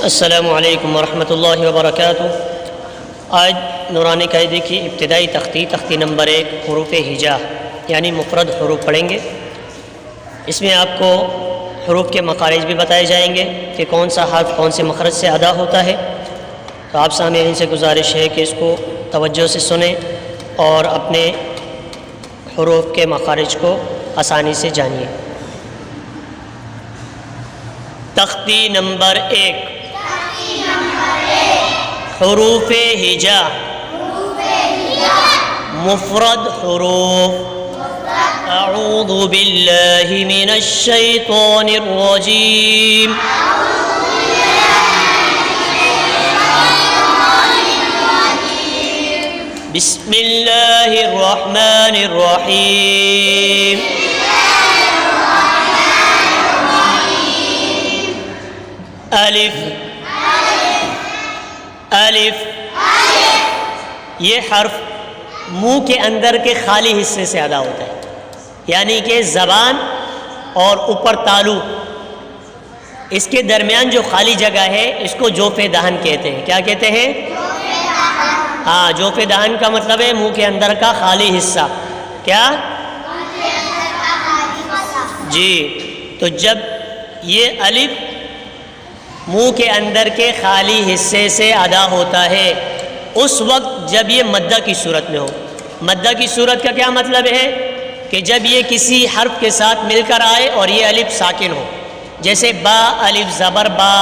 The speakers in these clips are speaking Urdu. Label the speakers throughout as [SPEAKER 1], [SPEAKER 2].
[SPEAKER 1] السلام علیکم ورحمۃ اللہ وبرکاتہ۔ آج نورانی قاعدے کی ابتدائی تختی نمبر 1 حروف ہجا یعنی مفرد حروف پڑھیں گے۔ اس میں آپ کو حروف کے مخارج بھی بتائے جائیں گے کہ کون سا حرف کون سے مخرج سے ادا ہوتا ہے۔ تو آپ سامعین سے گزارش ہے کہ اس کو توجہ سے سنیں اور اپنے حروف کے مخارج کو آسانی سے جانیے۔ تختی نمبر 1 حروف ہجا مفرد حروف۔ اعوذ باللہ من الشیطان الرجیم۔ بسم اللہ الرحمن الرحیم۔ الف الف یہ حرف منہ کے اندر کے خالی حصے سے ادا ہوتا ہے، یعنی کہ زبان اور اوپر تالو اس کے درمیان جو خالی جگہ ہے اس کو جوف دہن کہتے ہیں۔ کیا کہتے ہیں؟ ہاں، جوف دہن کا مطلب ہے منہ کے اندر کا خالی حصہ۔ کیا؟ جی، تو جب یہ الف منہ کے اندر کے خالی حصے سے ادا ہوتا ہے اس وقت جب یہ مدہ کی صورت میں ہو۔ مدہ کی صورت کا کیا مطلب ہے؟ کہ جب یہ کسی حرف کے ساتھ مل کر آئے اور یہ الف ساکن ہو، جیسے با الف زبر با،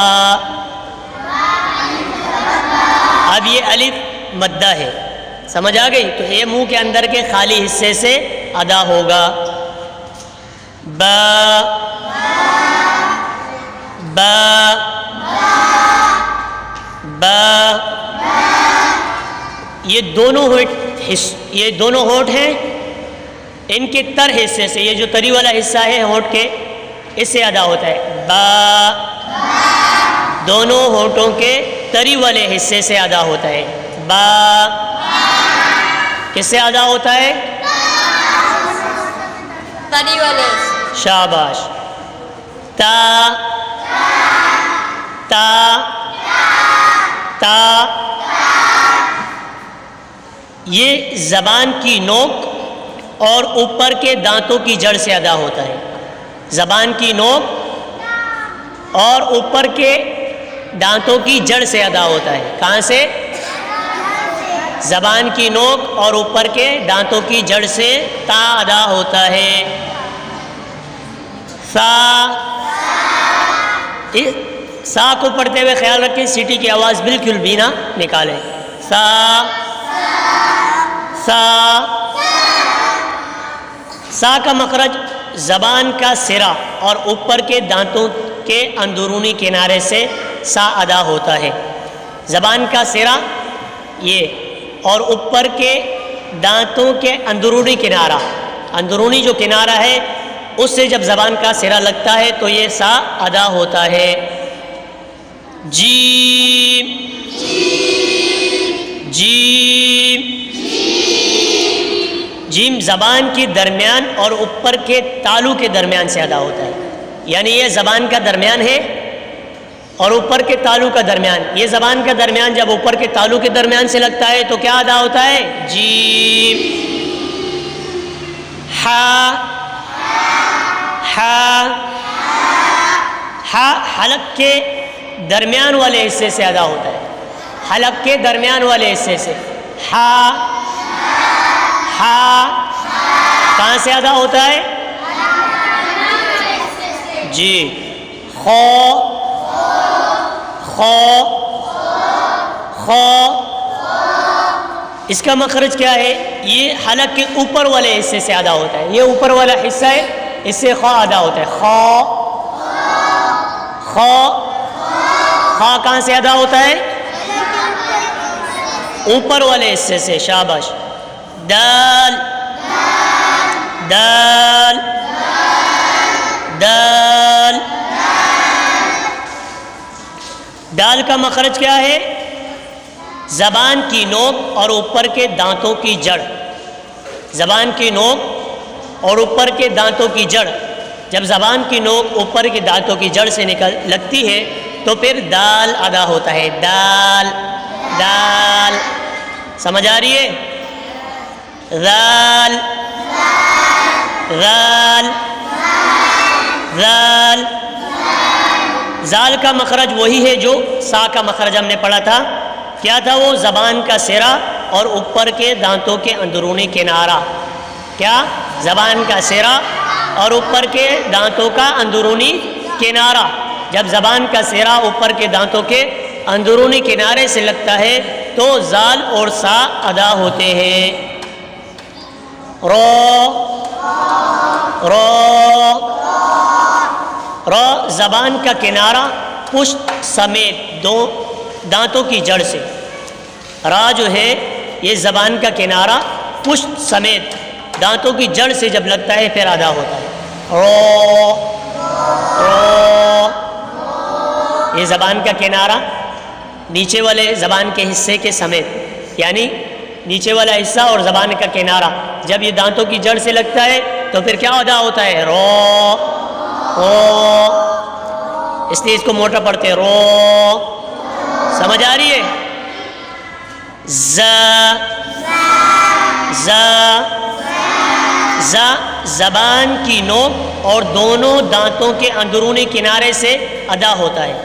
[SPEAKER 1] اب یہ الف مدہ ہے، سمجھ آ گئی؟ تو یہ منہ کے اندر کے خالی حصے سے ادا ہوگا۔ با با با، یہ دونوں ہونٹ ہیں، ان کے تر حصے سے، یہ جو تری والا حصہ ہے ہونٹ کے، اس سے ادا ہوتا ہے با۔ دونوں ہونٹوں کے تری والے حصے سے ادا ہوتا ہے با۔ کس سے ادا ہوتا ہے؟
[SPEAKER 2] تری والے۔
[SPEAKER 1] شاباش۔ تا تا تا، یہ زبان کی نوک اور اوپر کے دانتوں کی جڑ سے ادا ہوتا ہے۔ زبان کی نوک اور اوپر کے دانتوں کی جڑ سے ادا ہوتا ہے۔ کہاں سے؟ زبان کی نوک اور اوپر کے دانتوں کی جڑ سے تا ادا ہوتا ہے۔ سا، سا کو پڑھتے ہوئے خیال رکھیں سیٹی کی آواز بالکل بھی نہ نکالیں۔ سا سا، سا کا مخرج زبان کا سرا اور اوپر کے دانتوں کے اندرونی کنارے سے سا ادا ہوتا ہے۔ زبان کا سرا یہ اور اوپر کے دانتوں کے اندرونی کنارہ، اندرونی جو کنارہ ہے اس سے جب زبان کا سرا لگتا ہے تو یہ سا ادا ہوتا ہے۔ جیم جیم، جیم زبان کے درمیان اور اوپر کے تالو کے درمیان سے ادا ہوتا ہے، یعنی یہ زبان کا درمیان ہے اور اوپر کے تالو کا درمیان، یہ زبان کا درمیان جب اوپر کے تالو کے درمیان سے لگتا ہے تو کیا ادا ہوتا ہے؟ جیم۔ ہا ہا، ہا حلق کے درمیان والے حصے سے ادا ہوتا ہے، حلق کے درمیان والے حصے سے۔ ہا ہا، کہاں سے ادا ہوتا ہے؟ جی۔ خو خو خو، اس کا مخرج کیا ہے؟ یہ حلق کے اوپر والے حصے سے ادا ہوتا ہے، یہ اوپر والا حصہ ہے، اس سے خو ادا ہوتا ہے۔ خو خو، خا کہاں سے ادا ہوتا ہے؟ اوپر والے حصے سے۔ شاباش۔ دال دال دال، دال کا مخرج کیا ہے؟ زبان کی نوک اور اوپر کے دانتوں کی جڑ، زبان کی نوک اور اوپر کے دانتوں کی جڑ، جب زبان کی نوک اوپر کے دانتوں کی جڑ سے لگتی ہے تو پھر دال ادا ہوتا ہے، دال دال، سمجھ آ رہی ہے؟ دال دال دال، زال کا مخرج وہی ہے جو سا کا مخرج ہم نے پڑھا تھا، کیا تھا وہ؟ زبان کا سرا اور اوپر کے دانتوں کے اندرونی کنارہ، کیا؟ زبان کا سرا اور اوپر کے دانتوں کا اندرونی کنارہ، جب زبان کا سرا اوپر کے دانتوں کے اندرونی کنارے سے لگتا ہے تو زال اور سا ادا ہوتے ہیں۔ رو رو رو، زبان کا کنارہ پشت سمیت دو دانتوں کی جڑ سے، را جو ہے یہ زبان کا کنارہ پشت سمیت دانتوں کی جڑ سے جب لگتا ہے پھر ادا ہوتا ہے۔ رو رو، یہ زبان کا کنارہ نیچے والے زبان کے حصے کے سمیت، یعنی نیچے والا حصہ اور زبان کا کنارہ جب یہ دانتوں کی جڑ سے لگتا ہے تو پھر کیا ادا ہوتا ہے؟ رو رو، اس لیے اس کو موٹا پڑھتے ہیں، رو، سمجھ آ رہی ہے؟ ز ز ز، زبان کی نوک اور دونوں دانتوں کے اندرونی کنارے سے ادا ہوتا ہے۔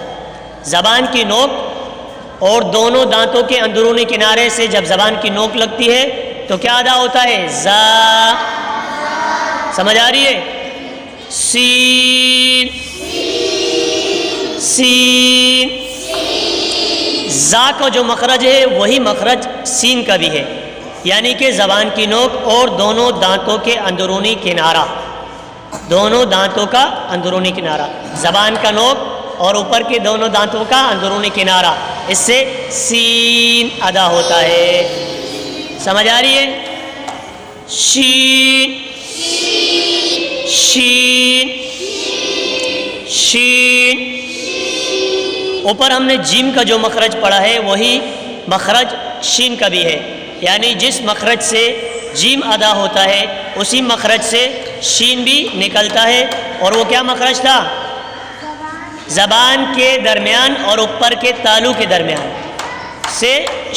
[SPEAKER 1] زبان کی نوک اور دونوں دانتوں کے اندرونی کنارے سے جب زبان کی نوک لگتی ہے تو کیا ادا ہوتا ہے؟ ز، سمجھ آ رہی ہے؟ سین سین، زا کا جو مخرج ہے وہی مخرج سین کا بھی ہے، یعنی کہ زبان کی نوک اور دونوں دانتوں کے اندرونی کنارہ، دونوں دانتوں کا اندرونی کنارہ، زبان کا نوک اور اوپر کے دونوں دانتوں کا اندرونی کنارہ، اس سے سین ادا ہوتا ہے۔ سمجھ آ رہی ہے؟ شین شین شین، اوپر ہم نے جیم کا جو مخرج پڑھا ہے وہی مخرج شین کا بھی ہے، یعنی جس مخرج سے جیم ادا ہوتا ہے اسی مخرج سے شین بھی نکلتا ہے، اور وہ کیا مخرج تھا؟ زبان کے درمیان اور اوپر کے تالو کے درمیان سے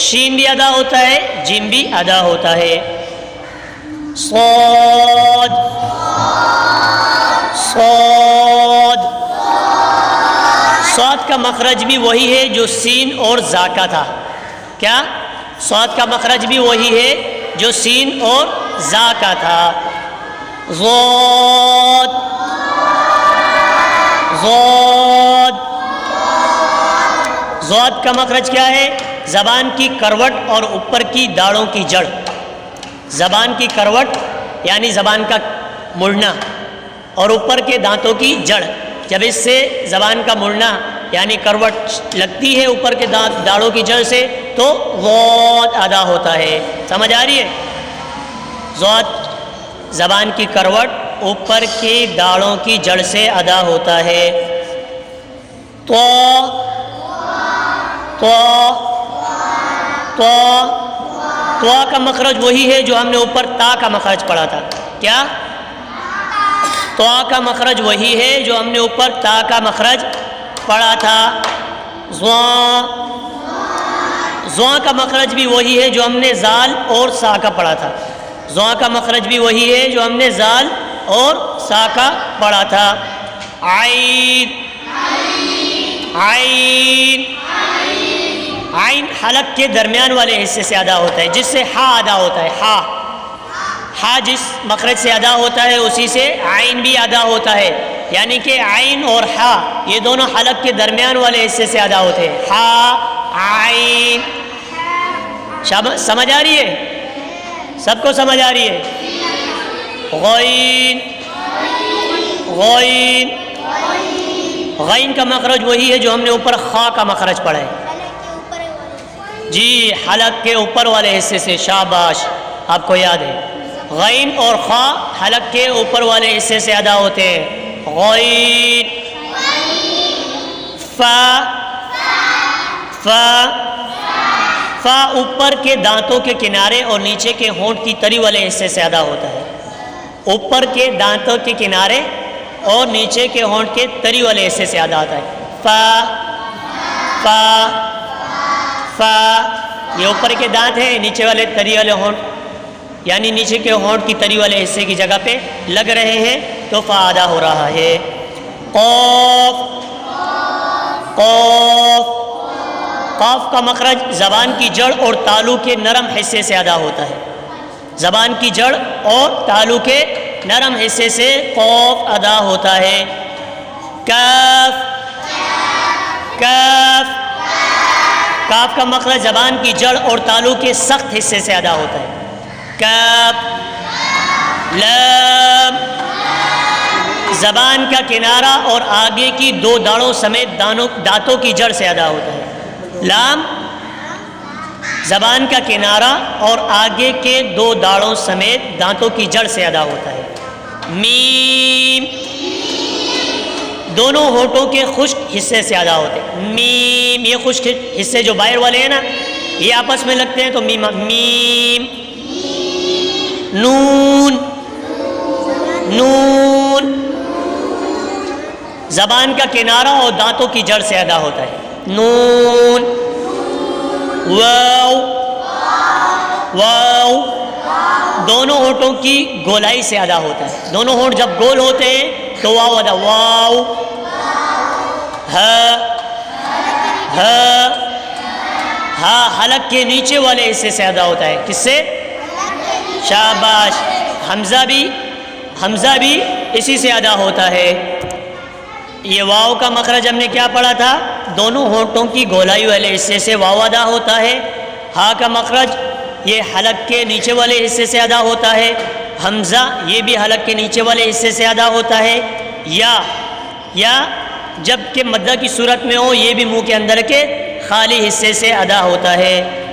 [SPEAKER 1] شین بھی ادا ہوتا ہے، جیم بھی ادا ہوتا ہے۔ صاد صاد، صاد کا مخرج بھی وہی ہے جو سین اور زا کا تھا، کیا؟ صاد کا مخرج بھی وہی ہے جو سین اور زا کا تھا۔ ضاد ضاد، ضاد کا مخرج کیا ہے؟ زبان کی کروٹ اور اوپر کی داڑھوں کی جڑ، زبان کی کروٹ یعنی زبان کا مڑنا اور اوپر کے دانتوں کی جڑ، جب اس سے زبان کا مڑنا یعنی کروٹ لگتی ہے اوپر کے داڑھوں کی جڑ سے تو ضاد ادا ہوتا ہے۔ سمجھ آ رہی ہے؟ ضاد زبان کی کروٹ اوپر کی داڑھوں کی جڑ سے ادا ہوتا ہے۔ تو تو تو تو کا مخرج وہی ہے جو ہم نے اوپر تا کا مخرج پڑھا تھا، کیا؟ تو کا مخرج وہی ہے جو ہم نے اوپر تا کا مخرج پڑھا تھا۔ زواں، زواں کا مخرج بھی وہی ہے جو ہم نے زال اور سا کا پڑھا تھا، زواں کا مخرج بھی وہی ہے جو ہم نے زال اور سا کا پڑھا تھا۔ عین عین، عین حلق کے درمیان والے حصے سے ادا ہوتا ہے، جس سے ہا ادا ہوتا ہے، ہا، ہا جس مخرج سے ادا ہوتا ہے اسی سے عین بھی ادا ہوتا ہے، یعنی کہ عین اور ہا یہ دونوں حلق کے درمیان والے حصے سے ادا ہوتے ہیں۔ ہا عین، سمجھ آ رہی ہے؟ سب کو سمجھ آ رہی ہے؟ غین غین، غین کا مخرج وہی ہے جو ہم نے اوپر خا کا مخرج پڑھا ہے، جی حلق کے اوپر والے حصے سے، شاباش، آپ کو یاد ہے، غین اور خا حلق کے اوپر والے حصے سے ادا ہوتے ہیں۔ غین، فا فا فا اوپر کے دانتوں کے کنارے اور نیچے کے ہونٹ کی تری والے حصے سے ادا ہوتا ہے، اوپر کے دانتوں کے کنارے اور نیچے کے ہونٹ کے تری والے حصے سے ادا ہوتا ہے۔ فا فا فا، یہ اوپر کے دانت ہیں، نیچے والے تری والے ہونٹ یعنی نیچے کے ہونٹ کی تری والے حصے کی جگہ پہ لگ رہے ہیں تو فا ادا ہو رہا ہے۔ قاف قاف، قاف کا مخرج زبان کی جڑ اور تالو کے نرم حصے سے ادا ہوتا ہے، زبان کی جڑ اور تالو کے نرم حصے سے قاف ادا ہوتا ہے۔ کاف کاف، کاف کا مخرج زبان کی جڑ اور تالو کے سخت حصے سے ادا ہوتا ہے۔ کاف لام، زبان کا کنارہ اور آگے کی دو داڑوں سمیت دانتوں کی جڑ سے ادا ہوتا ہے۔ لام زبان کا کنارہ اور آگے کے دو داڑوں سمیت دانتوں کی جڑ سے ادا ہوتا ہے۔ میم، دونوں ہونٹوں کے خشک حصے سے ادا ہوتے ہیں۔ میم، یہ خشک حصے جو باہر والے ہیں نا یہ آپس میں لگتے ہیں تو میم میم۔ نون نون، زبان کا کنارہ اور دانتوں کی جڑ سے ادا ہوتا ہے۔ نون۔ واو واو، دونوں ہونٹوں کی گولائی سے ادا ہوتا ہے، دونوں ہونٹ جب گول ہوتے ہیں تو واو ادا۔ واو۔ ہا ہا، ہا حلق کے نیچے والے حصے سے ادا ہوتا ہے۔ کس سے؟ شاباش۔ حمزہ بھی اسی سے ادا ہوتا ہے۔ یہ واو کا مخرج ہم نے کیا پڑھا تھا؟ دونوں ہونٹوں کی گولائی والے حصے سے واو ادا ہوتا ہے۔ ہا کا مخرج یہ حلق کے نیچے والے حصے سے ادا ہوتا ہے۔ حمزہ یہ بھی حلق کے نیچے والے حصے سے ادا ہوتا ہے۔ یا جب کہ مدہ کی صورت میں ہو یہ بھی منہ کے اندر کے خالی حصے سے ادا ہوتا ہے۔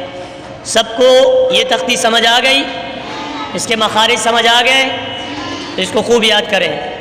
[SPEAKER 1] سب کو یہ تختی سمجھ آ گئی؟ اس کے مخارج سمجھ آ گئے؟ تو اس کو خوب یاد کریں۔